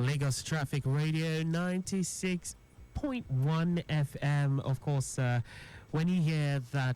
Lagos Traffic Radio 96.1 FM. Of course, when you hear that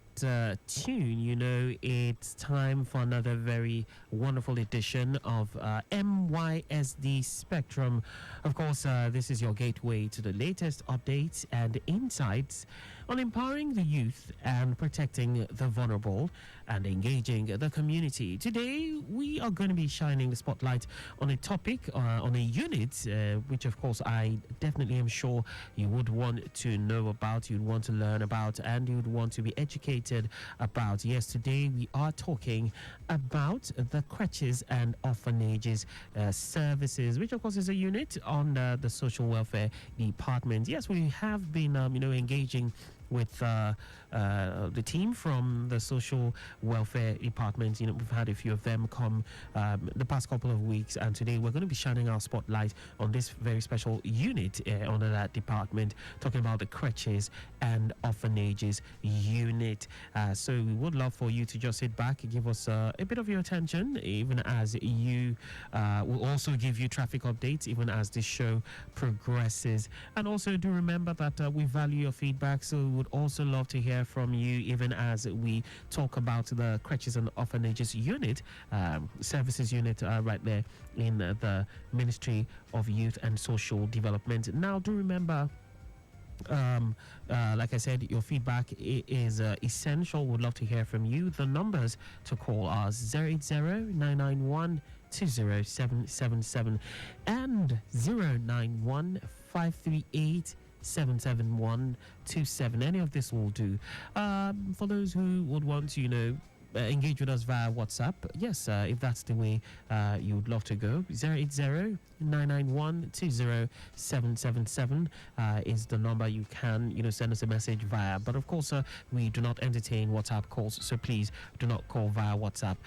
tune, you know it's time for another very wonderful edition of MYSD Spectrum. Of course, this is your gateway to the latest updates and insights on empowering the youth and protecting the vulnerable and engaging the community. Today, we are going to be shining the spotlight on a topic, on a unit, which of course I definitely am sure you would want to know about, you'd want to learn about, and you would want to be educated about. Yes, today we are talking about the Creches and Orphanages services, which of course is a unit under the Social Welfare Department. Yes, we have been, engaging with the team from the Social Welfare Department. You know, we've had a few of them come the past couple of weeks, and today we're going to be shining our spotlight on this very special unit under that department, talking about the Creches and Orphanages unit. So we would love for you to just sit back and give us a bit of your attention, even as you will also give you traffic updates, even as this show progresses. And also do remember that we value your feedback, so we would also love to hear from you, even as we talk about the Creches and Orphanages unit, services unit right there in the Ministry of Youth and Social Development. Now, do remember, like I said, your feedback is essential. We'd love to hear from you. The numbers to call are 080-991-20777 and 091-538-77127. Any of this will do. For those who would want to, engage with us via WhatsApp, yes, if that's the way you would love to go, 080-991-20777 is the number you can, send us a message via. But of course, we do not entertain WhatsApp calls, so please do not call via WhatsApp.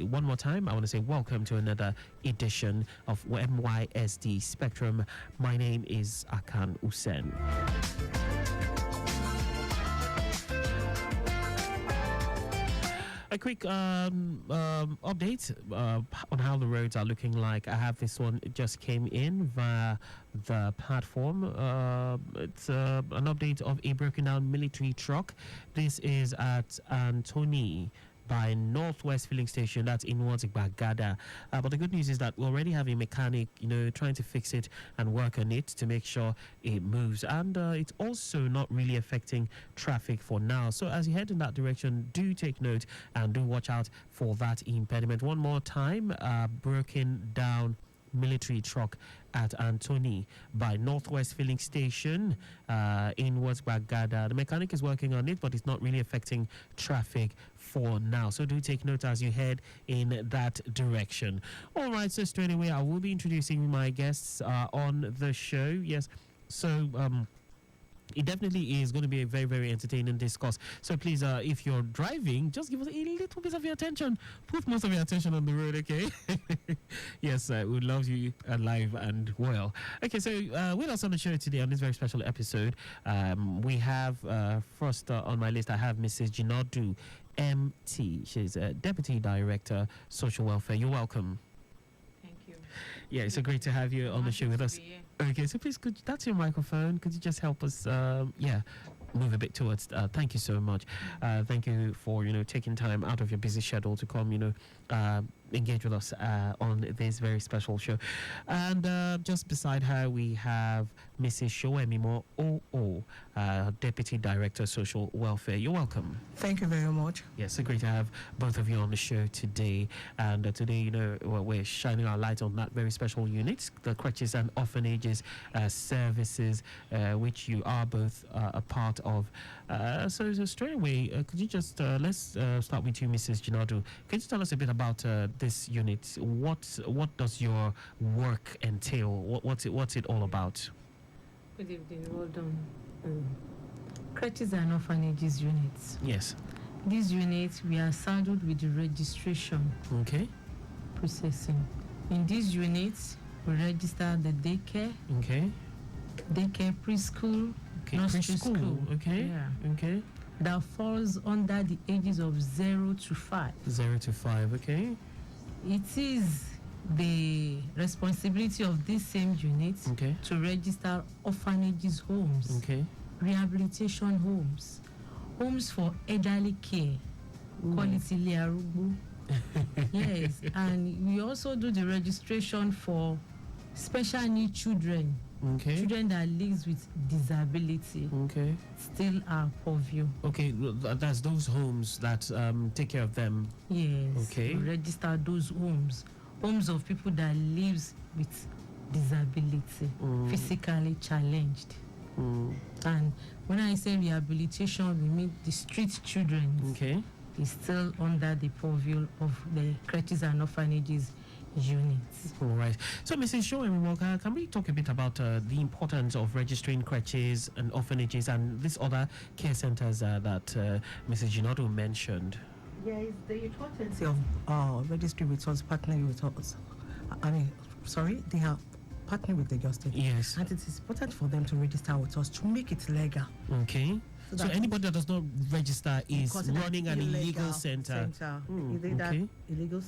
One more time, I want to say welcome to another edition of MYSD Spectrum. My name is Akan Usen. A quick update on how the roads are looking like. I have this one, it just came in via the platform. It's an update of a broken down military truck. This is at Antony by Northwest Filling Station, that's in Bagada. But the good news is that we already have a mechanic, trying to fix it and work on it to make sure it moves. And it's also not really affecting traffic for now. So as you head in that direction, do take note and do watch out for that impediment. One more time, broken down military truck at Antony by Northwest Filling Station in Bagada. The mechanic is working on it, but it's not really affecting traffic for now. So do take note as you head in that direction. All right, so straight away I will be introducing my guests on the show. Yes, so it definitely is going to be a very, very entertaining discourse. So please, if you're driving, just give us a little bit of your attention. Put most of your attention on the road, okay? Yes, we love you alive and well. Okay, so with us on the show today on this very special episode, we have, first on my list, I have Mrs. Jinadu M.T. She's a Deputy Director, Social Welfare. You're welcome. Thank you. Yeah, it's so great to have you on the show with us. Okay, so please, that's your microphone. Could you just help us, move a bit towards, thank you so much. Thank you for, taking time out of your busy schedule to come, engage with us on this very special show. And just beside her, we have Mrs. Sowemimo O.O, Deputy Director, Social Welfare. You're welcome. Thank you very much. Yes, so great to have both of you on the show today. And today, we're shining our light on that very special unit, the Creches and Orphanages services, which you are both a part of. So straight away, could you just, let's start with you, Mrs. Jinadu. Could you tell us a bit about this unit? What does your work entail? What's it all about? Good evening, well done. Creches and Orphanages units. Yes. These units, we are saddled with the registration processing. In these units, we register the daycare, preschool, nursery school. That falls under the ages of 0 to 5. 0 to 5, okay. It is the responsibility of this same unit to register orphanages homes, rehabilitation homes, homes for elderly care, quality liarubu. Yes, and we also do the registration for special need children, children that lives with disability. Still our purview. That's those homes that take care of them. Yes. We register those homes of people that lives with disability, physically challenged. And when I say rehabilitation, we mean the street children. Is still under the purview of the Creches and Orphanages units. All right. So, Mrs. Sowemimo, can we talk a bit about the importance of registering creches and orphanages and these other care centers that Mrs. Jinadu mentioned? Yes, the importance of registering with us, partnering with us. They have partnered with the justice. Yes. And it is important for them to register with us to make it legal. So anybody that does not register is running an illegal center. Either that illegal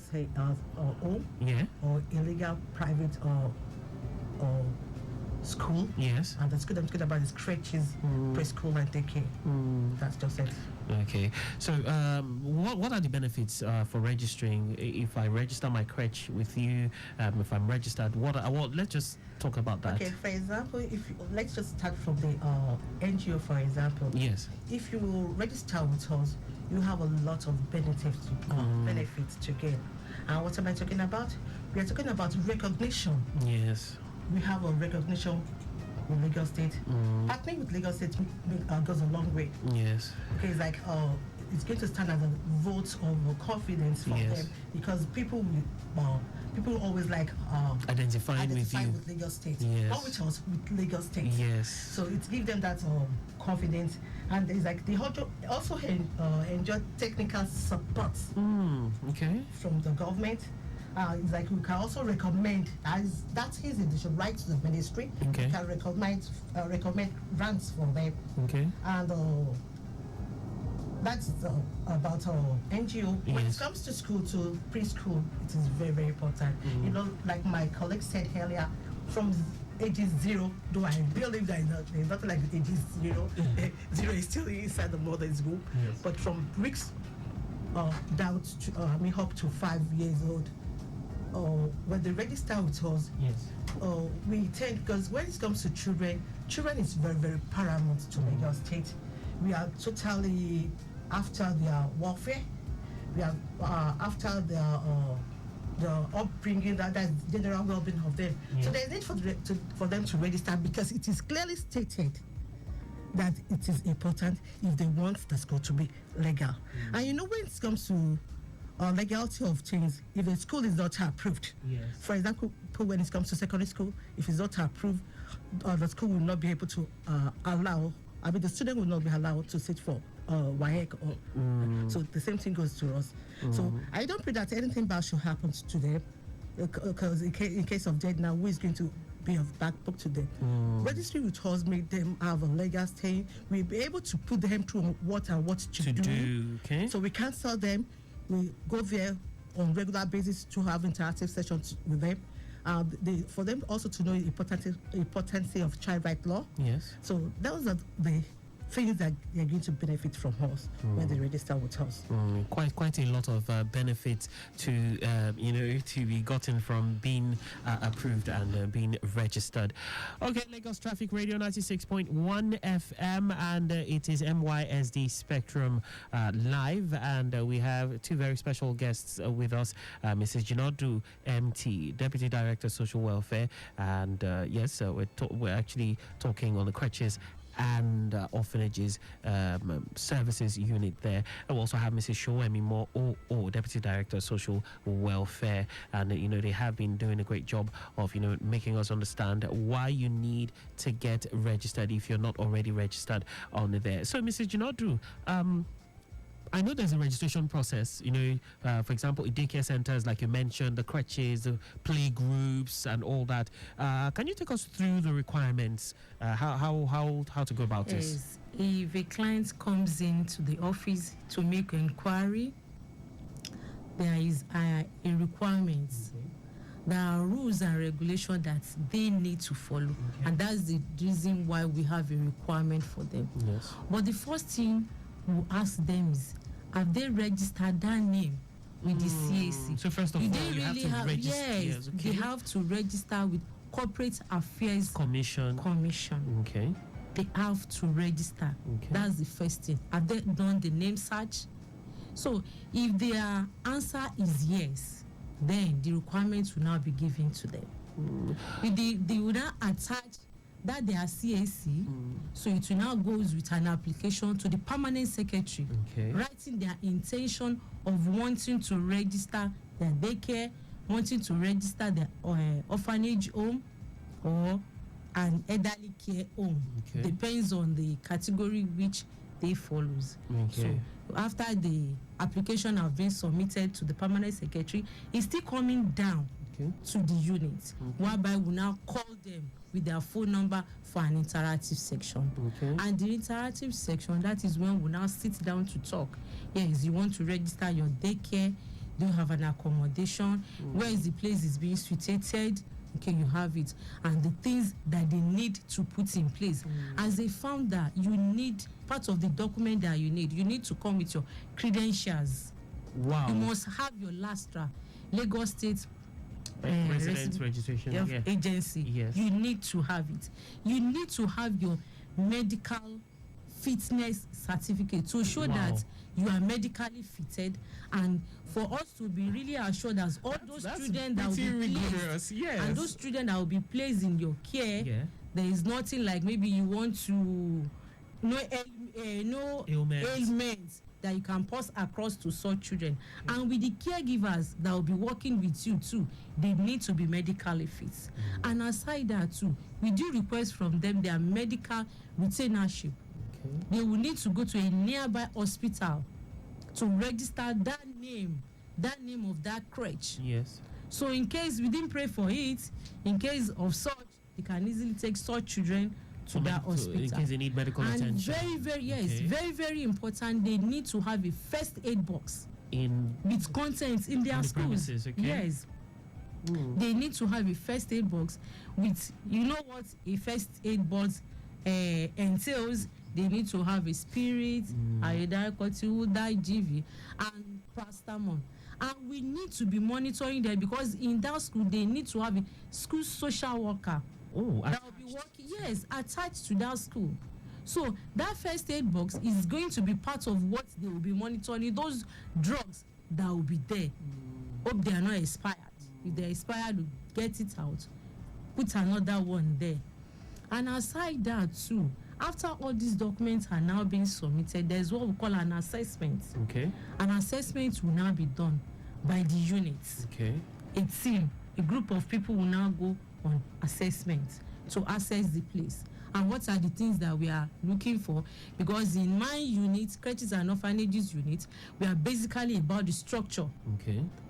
home or illegal private or school. Yes. And the school I'm talking about is creches, preschool and daycare. That's just it. So what are the benefits for registering? If I register my crèche with you, if I'm registered, let's just talk about that. For example, let's just start from the NGO, for example. Yes. If you register with us, you have a lot of benefits to gain. And what am I talking about? We are talking about recognition. Yes. We have a recognition with Lagos State. Partnering with Lagos State goes a long way. Yes. It's like it's going to stand as a vote of confidence for them, because people always like identifying with you with Lagos State. Yes. Not with us, with Lagos State. Yes. So it gives them that confidence, and it's like they also enjoy technical support from the government. It's like we can also recommend, that is it, they should write to the ministry. We can recommend grants for them. And that's about NGO. When it comes to school, to preschool, it is very, very important. You know, like my colleague said earlier, from ages 0, though I believe that there's nothing like ages 0. 0 is still inside the mother's womb. But from weeks down to, up to 5 years old, when they register with us, we tend, because when it comes to children is very, very paramount to Lagos State. We are totally after their welfare. We are after their upbringing, that's general well-being of them. So there's need for them to register, because it is clearly stated that it is important if they want the school to be legal. And you know, when it comes to legality of things, if a school is not approved, for example, when it comes to secondary school, if it's not approved, the school will not be able to the student will not be allowed to sit for WAEC. So the same thing goes to us. So I don't pray that anything bad should happen to them, because in case of death now, who is going to be of backbook to them? Registry with us make them have a legal stay. We'll be able to put them through what to do. So we cancel them. We go there on regular basis to have interactive sessions with them. For them also to know the importance of child right law. Yes. So those are the things that they're going to benefit from us when they register with us. Quite a lot of benefits to to be gotten from being approved and being registered. Okay, Lagos Traffic Radio 96.1 FM, and it is MYSD Spectrum live, and we have two very special guests with us, Mrs. Jinadu M.T, Deputy Director Social Welfare, and we're actually talking on the creches and orphanages services unit there. And we also have Mrs. Sowemimo O.O, Deputy Director Social Welfare, and they have been doing a great job of making us understand why you need to get registered if you're not already registered on there. So Mrs. Jinadu, I know there's a registration process, for example, in daycare centers, like you mentioned, the creches, the play groups, and all that. Can you take us through the requirements, how to go about this? If a client comes into the office to make inquiry, there is a requirement there are rules and regulations that they need to follow, and that's the reason why we have a requirement for them. Yes. But the first thing we'll ask them is, have they registered that name with the CAC? So first of all, you have to register. Yes, they have to register with Corporate Affairs Commission. Okay. They have to register. Okay. That's the first thing. Have they done the name search? So if their answer is yes, then the requirements will now be given to them. They will now attach that they are CAC, so it will now goes with an application to the permanent secretary, writing their intention of wanting to register their daycare, wanting to register their orphanage home or an elderly care home. Depends on the category which they follows. So after the application have been submitted to the permanent secretary, it's still coming down to the unit, whereby we now call them with their phone number for an interactive section. And the interactive section, that is when we now sit down to talk. Yes, you want to register your daycare, do you have an accommodation, where is the place is being situated? Okay, you have it, and the things that they need to put in place. As a founder, you need part of the document that you need to come with your credentials. Wow. You must have your LASTRA, Lagos State Residence Registration Agency. Yes. You need to have it. You need to have your medical fitness certificate to show that you are medically fitted, and for us to be really assured that all those students that will be placed, and those students that will be placed in your care, there is nothing like maybe you want to no ailments that you can pass across to such children. And with the caregivers that will be working with you too, they need to be medically fit. And aside that too, we do request from them their medical retainership. They will need to go to a nearby hospital to register that name of that crèche. Yes. So in case we didn't pray for it, in case of such, they can easily take such children to that hospital. In case they need medical attention. Very, very important. They need to have a first aid box with contents in their schools. Yes. They need to have a first aid box with, you know what a first aid box entails. They need to have a spirit, GV, and paracetamol. And we need to be monitoring them, because in that school they need to have a school social worker. That will be working, attached to that school. So that first aid box is going to be part of what they will be monitoring, those drugs that will be there. Hope they are not expired. If they're expired, get it out, put another one there. And aside that too, after all these documents are now being submitted, there's what we call an assessment. An assessment will now be done by the units. A team, a group of people will now go on assessment to assess the place. And what are the things that we are looking for? Because in my unit, Creches and Orphanages unit, we are basically about the structure.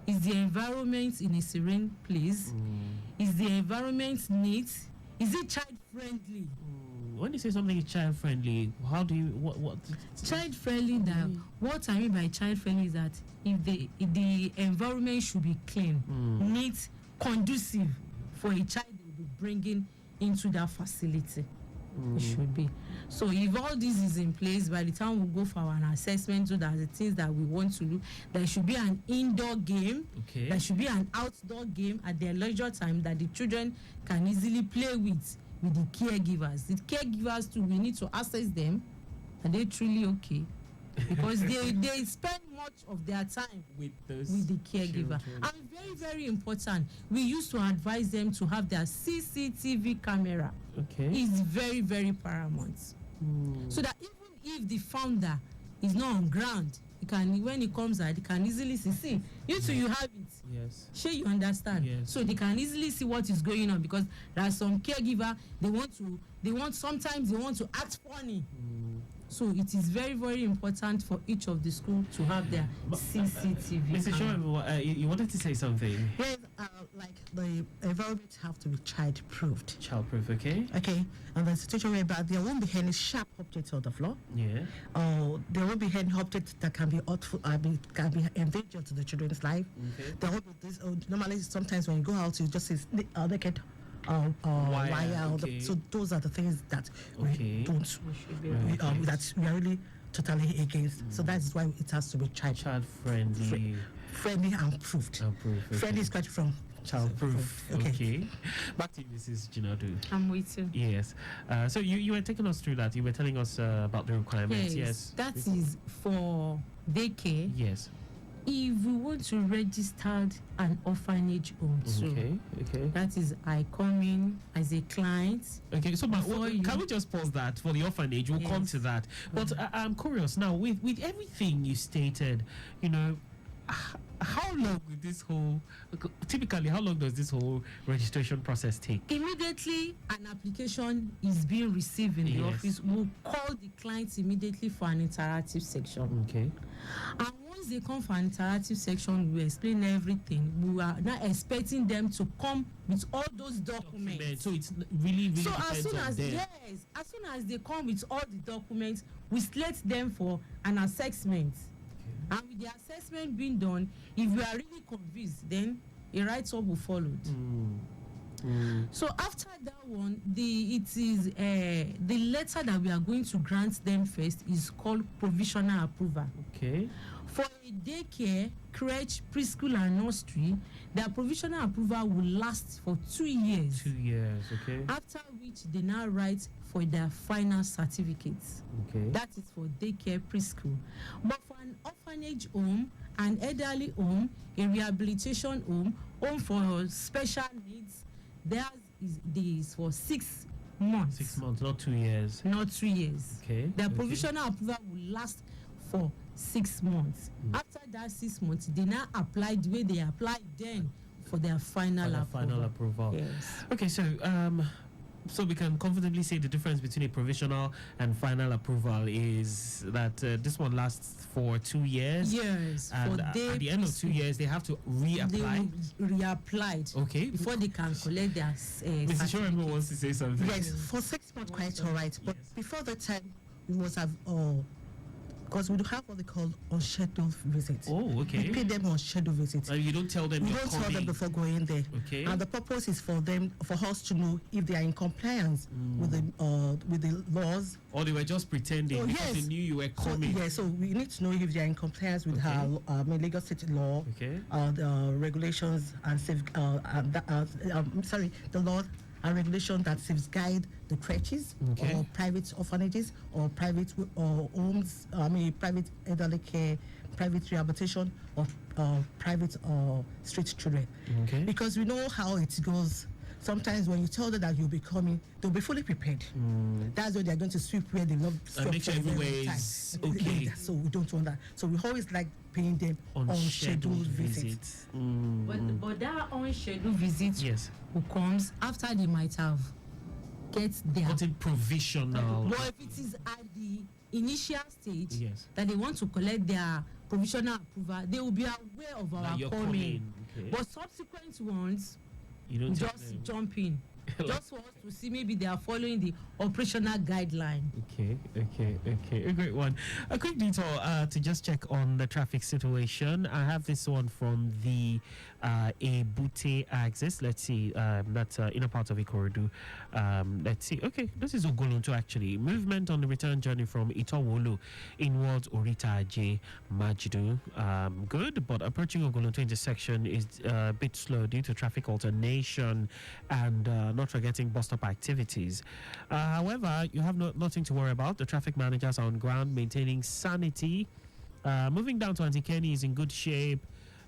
Is the environment in a serene place? Is the environment neat? Is it child-friendly? When you say something is child-friendly, how do you what? Child-friendly. That what I mean by child-friendly is that if the environment should be clean, neat, conducive for a child they will be bringing into that facility. It should be. So if all this is in place, by the time we go for an assessment, so that the things that we want to do, there should be an indoor game, there should be an outdoor game at their leisure time that the children can easily play with the caregivers. The caregivers too, we need to assess them. Are they truly okay? Because they spend much of their time with the caregiver. Children. And very, very important, we used to advise them to have their CCTV camera. It's very, very paramount. So that even if the founder is not on ground, he can, when he comes out, he can easily see. You too, you have it. Yes. Sure, you understand. Yes. So they can easily see what is going on, because there are some caregiver, sometimes they want to act funny. So it is very, very important for each of the schools to have their CCTV. Mr. Sowemimo, you wanted to say something? Yes, like the environment have to be child-proofed. Child-proof, okay. Okay, and the situation whereby there won't be any sharp objects on the floor. Yeah. Or there won't be any objects that can be hurtful, can be endangered to the children's life. Okay. There won't be this. Normally, sometimes when you go out, you just see naked wire. Okay. So those are the things that we don't. That we are really totally against. So that is why it has to be child friendly. Friendly and proofed. Okay. Friendly is quite from child proof. Okay. Back to you, Mrs. Jinadu. I'm with you. Yes. So you were taking us through that. You were telling us about the requirements. Yes. That is for daycare. Yes. If we want to register an orphanage home too, okay, that is, I come in as a client. Okay, so can we just pause that for the orphanage? We'll come to that. But I'm curious now, with everything you stated, you know, how long will this whole, typically, how long does this whole registration process take? Immediately an application is being received in the office, we'll call the clients immediately for an interactive section. Okay. And once they come for an interactive section, we explain everything. We are now expecting them to come with all those documents. So it's really so depends as soon as them. as soon as they come with all the documents, we select them for an assessment. And with the assessment being done, if we are really convinced, then a write-up will follow. So after that one, the letter that we are going to grant them first is called provisional approval. Okay. For a daycare, crèche, preschool, and nursery, their provisional approval will last for 2 years. 2 years, okay. After which they now write for their final certificates. Okay. That is for daycare, preschool. But for an orphanage home, an elderly home, a rehabilitation home, home for special needs, theirs is for 6 months. 6 months, not 2 years. Not 2 years. Okay. Their provisional approval will last for 6 months. After that 6 months, they now apply the way they applied then for their final approval. Yes. Okay, so we can comfortably say the difference between a provisional and final approval is that this one lasts for 2 years. Yes. And at the end of 2 years, they have to reapply. They will reapply. Okay. Before they can collect their Mrs. Sowemimo wants to say something. Yes, for 6 months, quite all right. But before that time, we must have because we do have what they call unscheduled visits. Oh, okay. We pay them unscheduled visits. You don't tell them. We don't tell them before going there. Okay. And the purpose is for us to know if they are in compliance with the laws. Or they were just pretending because they knew you were coming. So we need to know if they are in compliance with Lagos State law, the regulations and the law and regulation that safeguard the creches or private orphanages or private homes, private elderly care, private rehabilitation or private street children. Okay. Because we know how it goes. Sometimes when you tell them that you'll be coming, they'll be fully prepared. That's why they're going to sweep where they love. Make sure everywhere is okay. So we don't want that. So we always like paying them unscheduled visits. But that unscheduled visit who comes after they might have gotten provisional. But if it is at the initial stage that they want to collect their provisional approval, they will be aware of our coming. Okay. But subsequent ones, you don't just jump in. Just for us to see maybe they are following the operational guideline. Okay. A great one. A quick detour to just check on the traffic situation. I have this one from the Ebute axis. Let's see. That's inner part of Ikorodu. Let's see. Okay, this is Ogolonto actually. Movement on the return journey from Itowolu inwards Orita J Majidu. Good, but approaching Ogolonto intersection is a bit slow due to traffic alternation and not forgetting bus stop activities. However, you have nothing to worry about. The traffic managers are on ground maintaining sanity. Moving down to Antikeni is in good shape.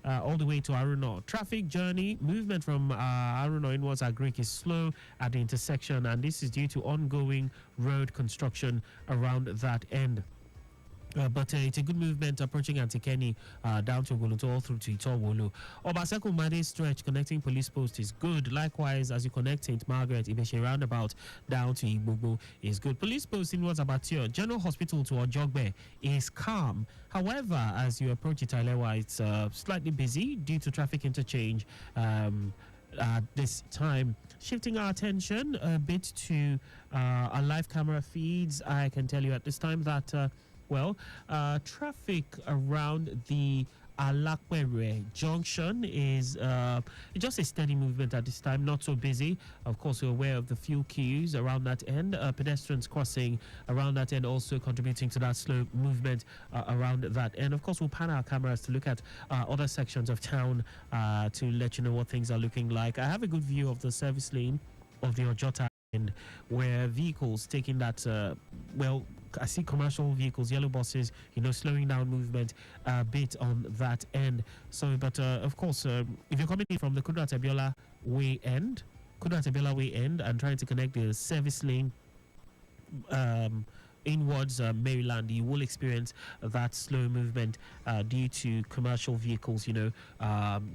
All the way to Aruno. Traffic journey, movement from Aruno inwards Agric is slow at the intersection, and this is due to ongoing road construction around that end. But it's a good movement approaching Antikeni down to Ogolonto all through to Itowolu. Obaseko Made stretch connecting police post is good. Likewise, as you connect St. Margaret, Ibeshe roundabout down to Igbogbo is good. Police post inwards Abattoir, General Hospital to Ojogbe is calm. However, as you approach Italewa, it's slightly busy due to traffic interchange. at this time. Shifting our attention a bit to our live camera feeds, I can tell you at this time that, traffic around the Alakwere junction is just a steady movement at this time, not so busy. Of course, we're aware of the few queues around that end. Pedestrians crossing around that end also contributing to that slow movement around that end. Of course, we'll pan our cameras to look at other sections of town to let you know what things are looking like. I have a good view of the service lane of the Ojota end, where vehicles taking that, I see commercial vehicles, yellow buses, slowing down movement a bit on that end. So, but of course, if you're coming in from the Kudrat Abiola way end, and trying to connect the service lane inwards Maryland, you will experience that slow movement due to commercial vehicles,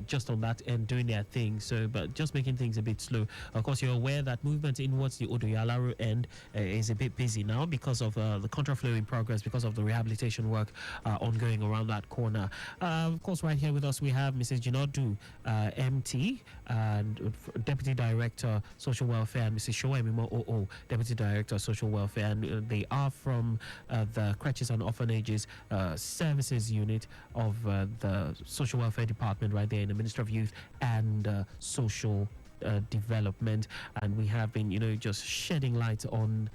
just on that end doing their thing. So, but just making things a bit slow. Of course, you're aware that movement inwards the Odoyalaro end is a bit busy now because of the contraflow in progress, because of the rehabilitation work ongoing around that corner. Of course, right here with us we have Mrs. Jinadu M.T, and Deputy Director Social Welfare, and Mrs. Sowemimo O.O, Deputy Director Social Welfare, and they are from the Creches and Orphanages Services Unit of the Social Welfare Department right there in the Ministry of Youth and Social Development. And we have been, just shedding light on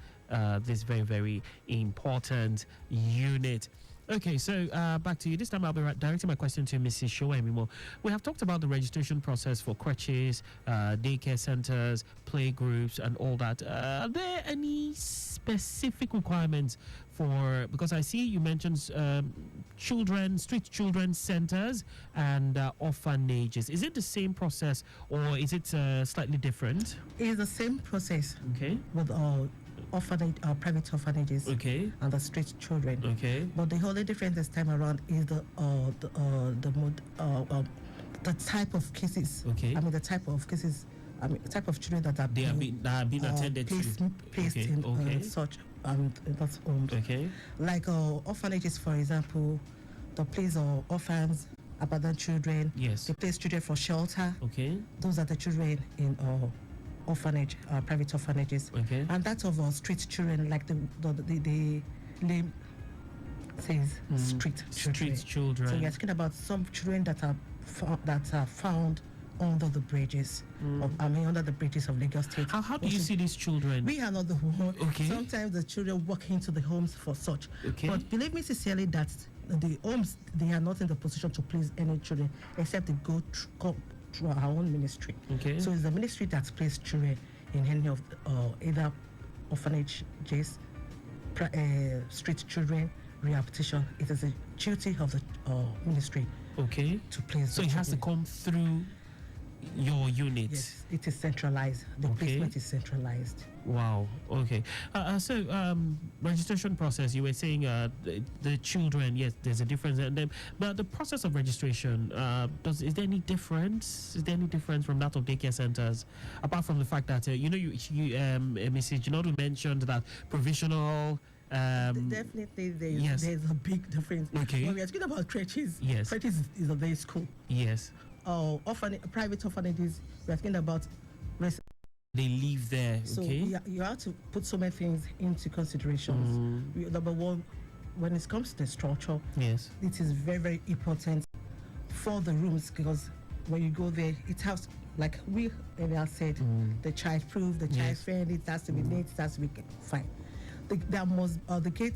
this very, very important unit. Okay, so back to you. This time I'll be directing my question to Mrs. Sowemimo. We have talked about the registration process for creches, daycare centers, playgroups, and all that. Are there any specific requirements for, because I see you mentioned street children centers and orphanages. Is it the same process or is it slightly different? It's the same process. Okay. With private orphanages, okay, and the street children. Okay. But the only difference this time around is the type of cases. Okay. I mean the type of cases. I mean the type of children that are being attended placed okay. in such that's homes. Okay. Like orphanages, for example, the place of orphans, abandoned children. Yes. They place children for shelter. Okay. Those are the children in orphanage, private orphanages. Okay. And that of street children, like the name says, street children. Street children. So we are talking about some children that are found under the bridges, under the bridges of Lagos State. How do you see these children? We are not the one. Okay. Sometimes the children walk into the homes for such. Okay. But believe me sincerely that the homes, they are not in the position to place any children except they go through our own ministry. Okay. So it's the ministry that places children in any of either orphanages, street children, rehabilitation. It is a duty of the ministry. Okay. To place. So it has to come through your unit. Yes, it is centralized. The placement is centralized. Wow. Okay. So registration process. You were saying the children. Yes, there's a difference, and then but the process of registration. Is there any difference? Is there any difference from that of daycare centers, apart from the fact that you Mrs. Jinadu mentioned that provisional. Definitely, there's a big difference. Okay. When we are talking about creches, yes, creches is a day school. Yes. Private orphanages, we are talking about. They live there. So okay. You have to put so many things into considerations. Number one, when it comes to the structure, yes, it is very, very important for the rooms, because when you go there, it has, like we earlier said, the child-proof, the child-friendly, it has to be neat, it has to be fine. The gate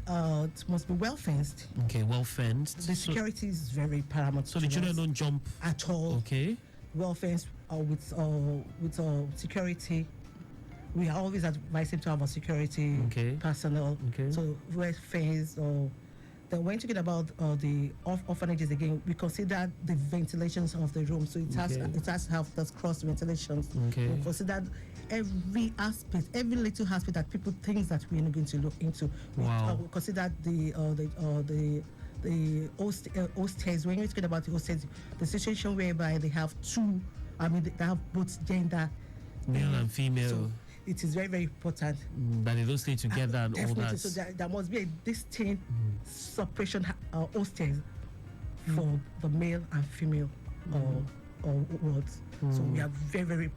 must be well fenced. Okay, well fenced. The security is very paramount. So the children don't jump at all. Okay. Well fenced with security. We are always advising to have a security personnel. Okay. So well fenced. Then when talking about the orphanages again, we consider the ventilations of the room. So it has to have those cross ventilations. Okay. We consider every aspect, every little aspect that people think that we're not going to look into. Wow. We consider the hostess. When you're talking about the hostess, the situation whereby they have they have both gender, male and female. So it is very, very important that they don't stay together and all that. So there must be a distinct separation hostess for the male and female what. So we are very, very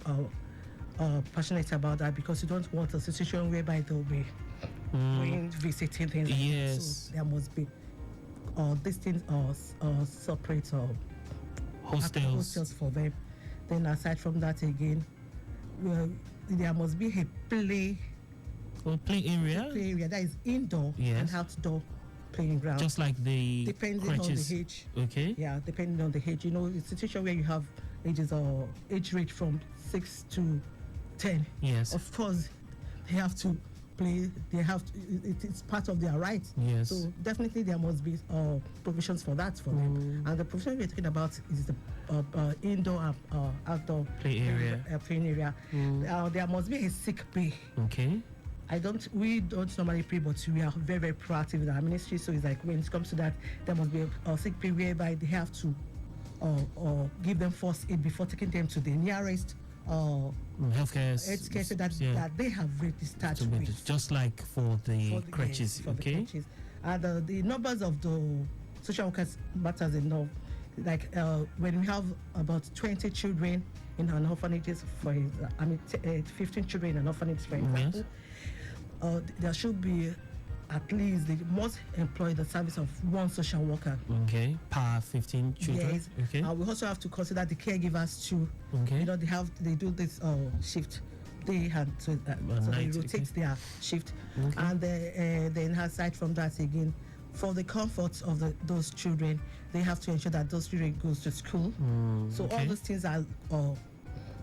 passionate about that, because you don't want a situation whereby they'll be going visiting things. Yes. So there must be these things separate hostels for them. Then aside from that again, there must be a play area. Play area that is indoor and outdoor playing ground. Just like the depending Creches. on the age. Okay. Yeah, depending on the age. You know, it's a situation where you have ages or age range from 6 to 10. Yes. Of course, they have to play. They have to, it's part of their rights. Yes. So definitely there must be provisions for that for them. And the provision we're talking about is the indoor and outdoor playing area. There must be a sick bay. Okay. We don't normally pray, but we are very, very proactive in our ministry. So it's like when it comes to that, there must be a sick bay whereby they have to give them first aid before taking them to the nearest healthcare so that they have ready start with. Just like for the creches, the creches. And the numbers of the social workers matters enough. Like when we have about 20 children in an orphanages, 15 children in an orphanage, for example, there should be at least they must employ the service of one social worker. Okay, per 15 children. Yes. Okay. We also have to consider the caregivers too. Okay. You know, they do this shift day and so they rotate their shift. Okay. And then aside from that again, for the comfort of those children, they have to ensure that those children goes to school. So all those things are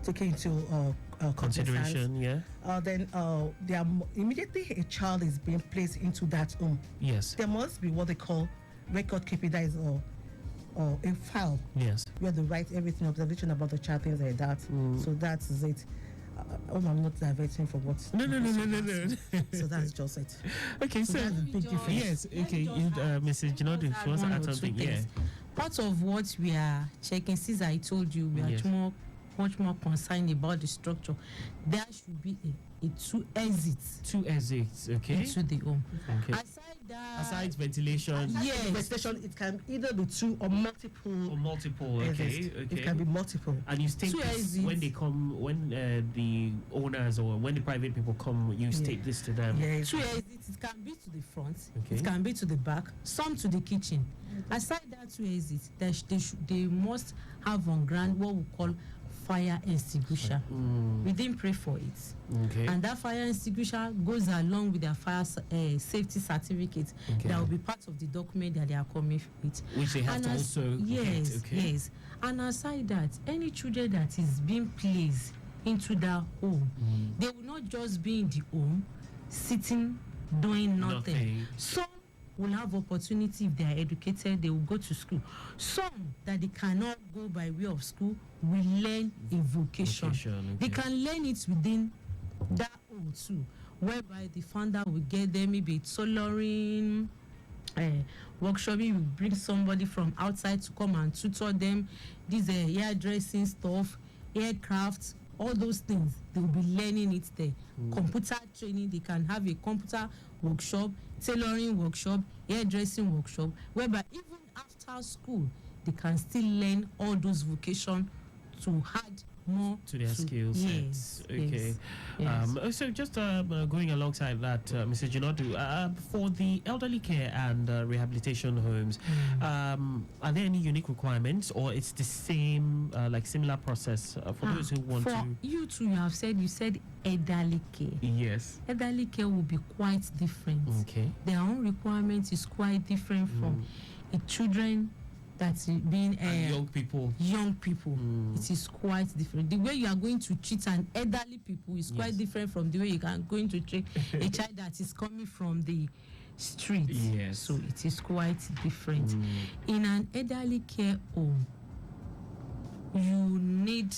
taken into consideration. Then immediately a child is being placed into that home. Yes. There must be what they call record keeping, that is a file. Yes. Where they write everything, observation about the child, things like that. So that's it. I'm not diverting from what. No. So that's just it. Okay, so that's a big difference. Yes. Okay, Mrs. Jinadu wants to add something. Yeah. Part of what we are checking, since I told you we are much more concerned about the structure, there should be a two exits. Okay. Into the home. Okay. Aside ventilation. Yes. Ventilation, it can either be two or multiple. Okay. It can be multiple. And you state this when they come, when the owners or when the private people come, you state this to them. Yes. Two exits. It can be to the front. It can be to the back. Some to the kitchen. Aside that two exits, they must have on ground what we call fire extinguisher. We didn't pray for it. Okay. And that fire extinguisher goes along with their fire safety certificate. That will be part of the document that they are coming with. Which they have to also yes, yes. And aside that, any children that is being placed into that home, they will not just be in the home, sitting, doing nothing. Some will have opportunity. If they are educated, they will go to school. Some that they cannot go by way of school will learn a vocation. They can learn it within that home too, whereby the founder will get them maybe tailoring workshop. He will bring somebody from outside to come and tutor them. These hairdressing stuff, aircraft, all those things, they will be learning it there. Computer training, they can have a computer workshop, tailoring workshop, hairdressing workshop, whereby even after school they can still learn all those vocation to add more to their skill sets. Okay. Yes. So just going alongside that, Mr. Jinadu, for the elderly care and rehabilitation homes, are there any unique requirements, or it's the same, similar process for those who want to? You too, you said elderly care. Yes. Elderly care will be quite different. Okay. Their own requirement is quite different from children that's being young people. It is quite different. The way you are going to treat an elderly people is quite different from the way you are going to treat a child that is coming from the street. Yes. So it is quite different. In an elderly care home, you need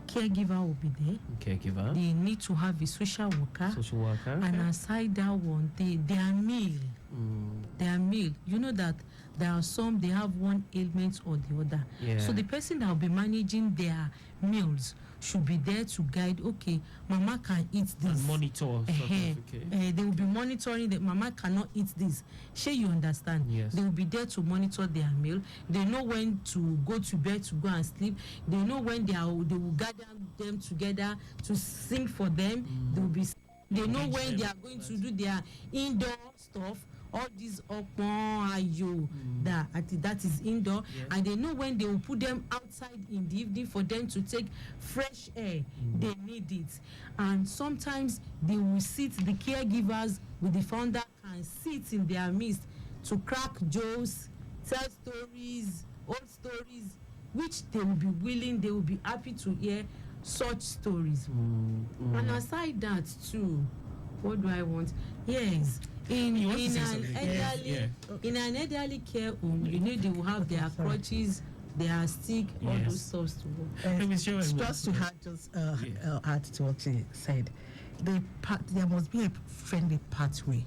caregiver will be there. Caregiver. They need to have a social worker. And aside that one, their meal. Their meal. You know that there are some, they have one ailment or the other. Yeah. So the person that will be managing their meals should be there to guide. Okay, mama can eat this. And monitor. They will be monitoring that mama cannot eat this. Sure, you understand? Yes. They will be there to monitor their meal. They know when to go to bed to go and sleep. They know when they will gather them together to sing for them. They know when they are going to do their indoor stuff. All these that is indoor, and they know when they will put them outside in the evening for them to take fresh air. They need it, and sometimes they will sit. The caregivers with the founder can sit in their midst to crack jokes, tell stories, old stories, which they will be willing. They will be happy to hear such stories. And aside that too, what do I want? Yes. In an elderly care home, they will have their crutches, their stick, all those stuff to work. Just to add to what she said, there must be a friendly pathway.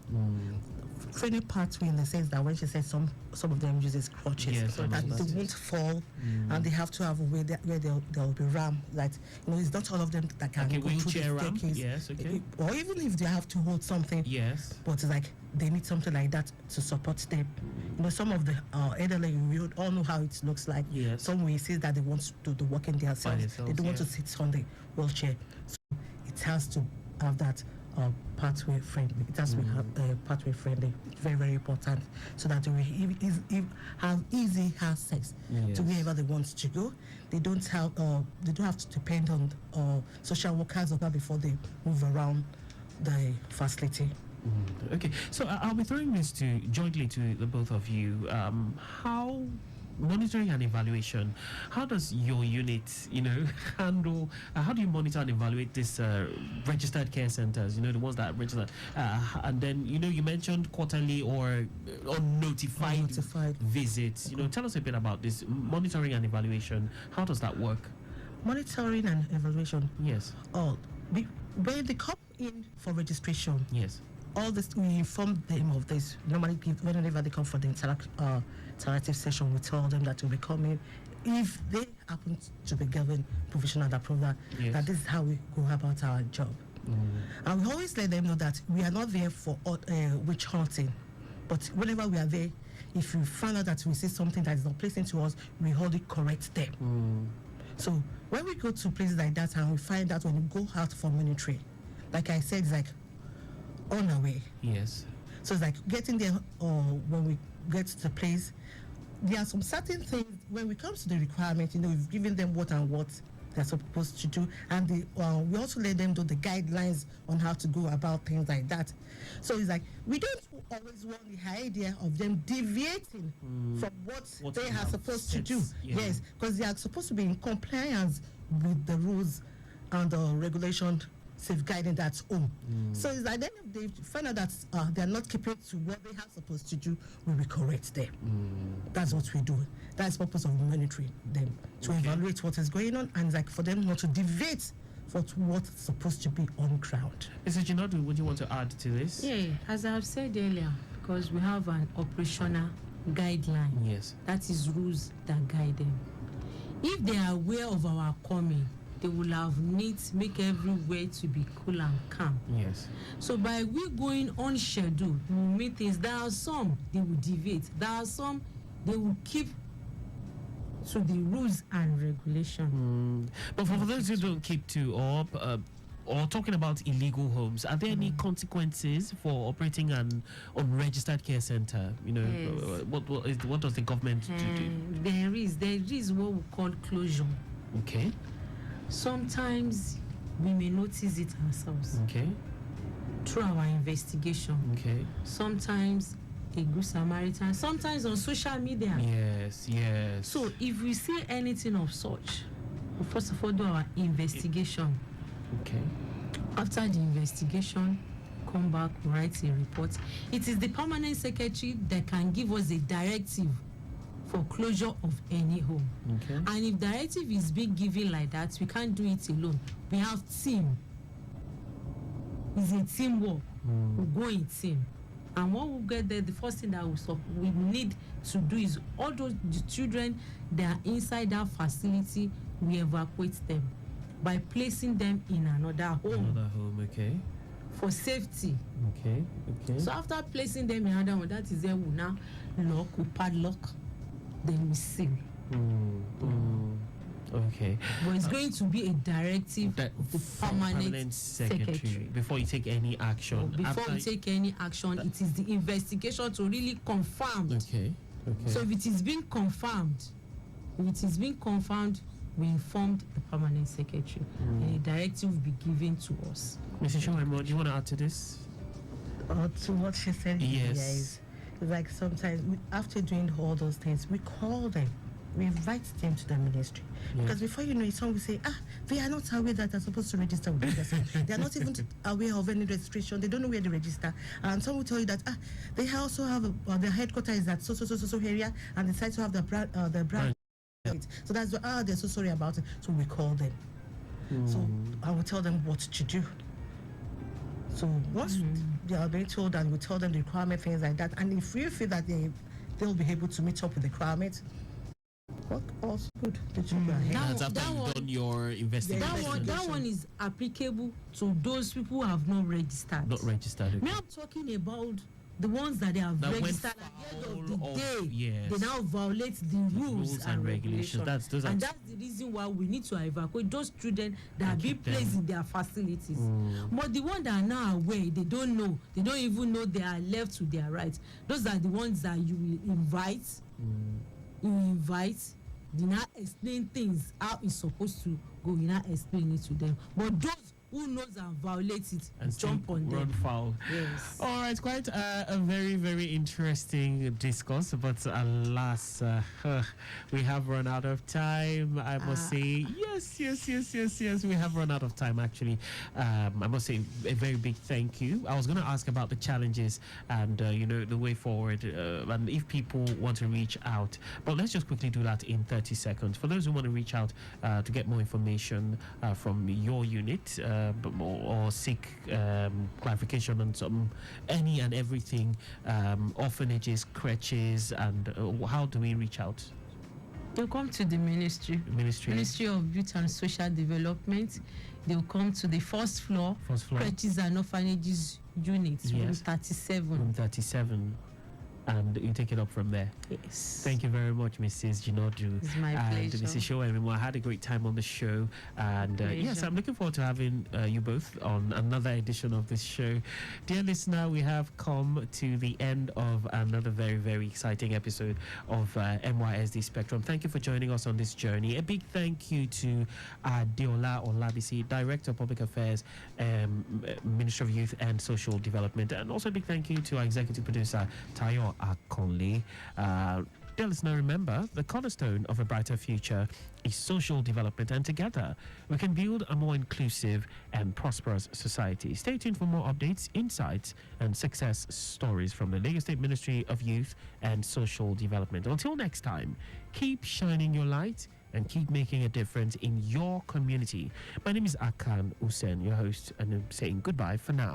Friendly pathway in the sense that when she said some of them uses crutches, so that they won't fall, and they have to have a way where there will be ramp. That it's not all of them that can go through the staircase. Yes, okay. Or even if they have to hold something. Yes. But it's like they need something like that to support them. Some of the elderly, we all know how it looks like. Yes. Some we see that they want to do the working themselves. They don't want to sit on the wheelchair. So it has to have that pathway friendly. It has to be pathway friendly. It's very, very important, so that they have easy access to wherever they want to go. They don't have to depend on social workers or that before they move around the facility. Okay, so I'll be throwing this jointly to the both of you. How monitoring and evaluation, how does your unit handle, how do you monitor and evaluate this registered care centers, the ones that are registered, and then you mentioned quarterly or notified visits. Tell us a bit about this monitoring and evaluation. How does that work? Monitoring and evaluation, yes. When they come in for registration, yes, all this, we inform them of this. Normally, whenever they come for the interactive session, we tell them that we'll be coming. If they happen to be given provisional approval, that this is how we go about our job. And we always let them know that we are not there for witch hunting. But whenever we are there, if we find out that we see something that is not pleasing to us, we wholly correct them. So when we go to places like that and we find out when we go out for monitoring, like I said, it's like on our way. Yes. So it's like getting there, or when we get to the place, there are some certain things when we come to the requirement, we've given them what they're supposed to do, and we also let them know the guidelines on how to go about things like that. So it's like we don't always want the idea of them deviating from what they are supposed to do. Yes, because they are supposed to be in compliance with the rules and the regulation safeguarding that home. So it's like then if they find out that they're not keeping to what they are supposed to do, we will correct them. That's what we do. That's the purpose of monitoring them, to evaluate what is going on, and like for them not to deviate for what's supposed to be on ground. Mr. Jinadu, would you want to add to this? Yeah, as I've said earlier, because we have an operational guideline. Yes. That is rules that guide them. If they are aware of our coming, they will have needs make everywhere to be cool and calm. Yes. So by we going on schedule, we will meet things. There are some they will deviate. There are some they will keep to the rules and regulation. But for those who don't keep to or talking about illegal homes, are there any consequences for operating an unregistered care center? Yes. What does the government do? There is what we call closure. Okay. Sometimes we may notice it ourselves. Okay. Through our investigation. Okay. Sometimes a good Samaritan, sometimes on social media. Yes. So if we see anything of such, we first of all do our investigation. Okay. After the investigation, come back, write a report. It is the permanent secretary that can give us a directive for closure of any home. Okay. And if directive is being given like that, we can't do it alone. We have team. It's a teamwork. We go in team. And when we get there, the first thing that we need to do is all those the children that are inside that facility, we evacuate them. by placing them in another home. Okay. For safety. Okay. So after placing them in another one, that is then we now lock, we padlock, then we seal. Okay. But it's going to be a directive of the permanent secretary before you take any action. Before we take any action, it is the investigation to really confirm. Okay. So if it is being confirmed, we informed the permanent secretary, and a directive will be given to us. Mrs. Sowemimo, do you want to add to this? To what she said? Yes. It's like sometimes after doing all those things, we call them. We invite them to the ministry. Because before you know it, some will say, they are not aware that they're supposed to register with us. They are not even aware of any registration. They don't know where to register. And some will tell you that they also have their headquarters is at so area, and they decide to have the brand. So that's why they're so sorry about it. So we call them. So I will tell them what to do. So once they are being told, and we tell them the requirement, things like that. And if we feel that they'll be able to meet up with the requirements, also good. After you've done your investigation. That one is applicable to those people who have not registered. Okay. Now I'm talking about the ones that they have registered at the end of the day. They now violate the rules and regulations. That's the reason why we need to evacuate those children that have been placed in their facilities. But the ones that are now aware, they don't know. They don't even know they are left to their rights. Those are the ones that you will invite. You invite, you now explain things how it's supposed to go. You now explain it to them. But those who knows and violates it and jump on them. Run foul. Yes. All right, quite a very, very interesting discourse, but alas, we have run out of time. I must say, yes, we have run out of time, actually. I must say a very big thank you. I was going to ask about the challenges and, the way forward, and if people want to reach out. But let's just quickly do that in 30 seconds. For those who want to reach out to get more information from your unit, or seek clarification on any and everything, orphanages, creches, and how do we reach out? They'll come to the ministry of Youth and Social Development. They'll come to the first floor. Creches and Orphanages unit, room 37. And you take it up from there. Yes. Thank you very much, Mrs. Jinadu. It's my pleasure. Mrs. Sowemimo, I had a great time on the show. And yes, I'm looking forward to having you both on another edition of this show. Dear listener, we have come to the end of another very, very exciting episode of MYSD Spectrum. Thank you for joining us on this journey. A big thank you to Deola Olabisi, Director of Public Affairs, Ministry of Youth and Social Development. And also a big thank you to our Executive Producer, Tayo Akan. Dear listener, remember, the cornerstone of a brighter future is social development, and together we can build a more inclusive and prosperous society. Stay tuned for more updates, insights, and success stories from the Lagos State Ministry of Youth and Social Development. Until next time, keep shining your light and keep making a difference in your community. My name is Akan, Usen, your host, and I'm saying goodbye for now.